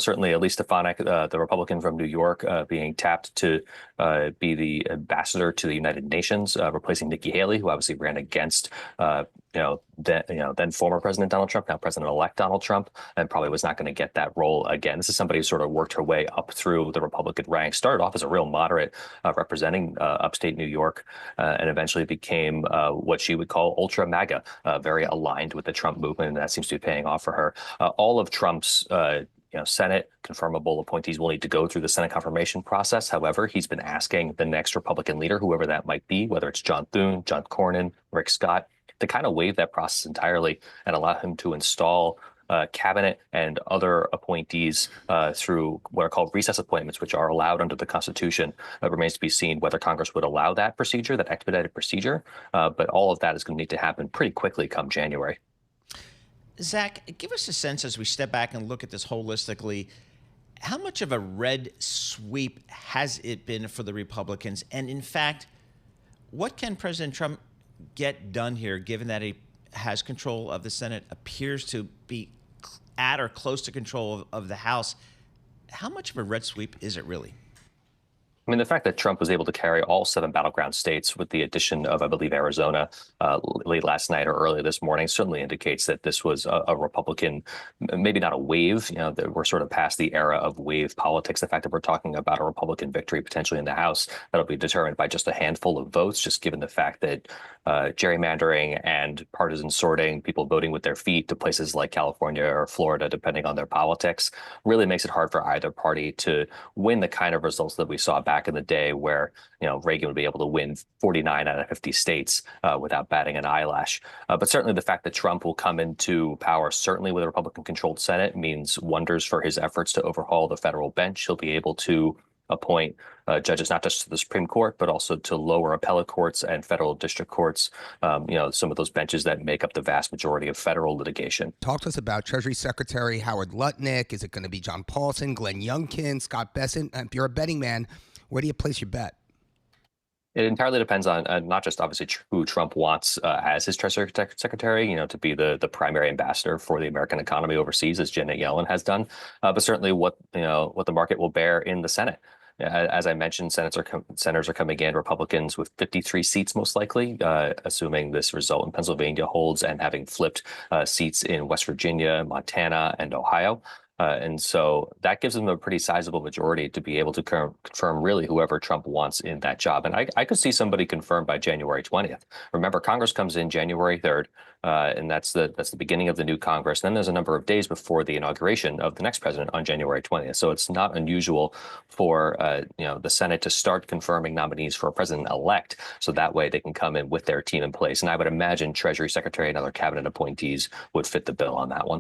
certainly Elise Stefanik, the Republican from New York, being tapped to be the ambassador to the United Nations, replacing Nikki Haley, who obviously ran against then former President Donald Trump, now President-elect Donald Trump, and probably was not going to get that role again. This is somebody who sort of worked her way up through the Republican ranks, started off as a real moderate representing upstate New York, and eventually became what she would call ultra MAGA, very aligned with the Trump movement, and that seems to be paying off for her. All of Trump's Senate confirmable appointees will need to go through the Senate confirmation process. However, he's been asking the next Republican leader, whoever that might be, whether it's John Thune, John Cornyn, Rick Scott, to kind of waive that process entirely and allow him to install cabinet and other appointees through what are called recess appointments, which are allowed under the Constitution. It remains to be seen whether Congress would allow that procedure, that expedited procedure. But all of that is going to need to happen pretty quickly come January. Zach, give us a sense as we step back and look at this holistically. How much of a red sweep has it been for the Republicans? And in fact, what can President Trump get done here, given that he has control of the Senate, appears to be at or close to control of the House? How much of a red sweep is it really? I mean, the fact that Trump was able to carry all 7 battleground states with the addition of, I believe, Arizona late last night or early this morning certainly indicates that this was a Republican, maybe not a wave, that we're sort of past the era of wave politics. The fact that we're talking about a Republican victory potentially in the House, that'll be determined by just a handful of votes, just given the fact that gerrymandering and partisan sorting, people voting with their feet to places like California or Florida, depending on their politics, really makes it hard for either party to win the kind of results that we saw back in the day where, Reagan would be able to win 49 out of 50 states without batting an eyelash. But certainly the fact that Trump will come into power, certainly with a Republican-controlled Senate, means wonders for his efforts to overhaul the federal bench. He'll be able to appoint judges not just to the Supreme Court, but also to lower appellate courts and federal district courts, some of those benches that make up the vast majority of federal litigation. Talk to us about Treasury Secretary Howard Lutnick. Is it going to be John Paulson, Glenn Youngkin, Scott Bessent? If you're a betting man, where do you place your bet? It entirely depends on not just obviously who Trump wants as his Treasury Secretary, to be the primary ambassador for the American economy overseas, as Janet Yellen has done, but certainly what the market will bear in the Senate. As I mentioned, senators are coming in, Republicans with 53 seats most likely, assuming this result in Pennsylvania holds, and having flipped seats in West Virginia, Montana, and Ohio. And so that gives them a pretty sizable majority to be able to confirm really whoever Trump wants in that job. And I could see somebody confirmed by January 20th. Remember, Congress comes in January 3rd, and that's the beginning of the new Congress. Then there's a number of days before the inauguration of the next president on January 20th. So it's not unusual for the Senate to start confirming nominees for a president-elect, so that way they can come in with their team in place. And I would imagine Treasury Secretary and other cabinet appointees would fit the bill on that one.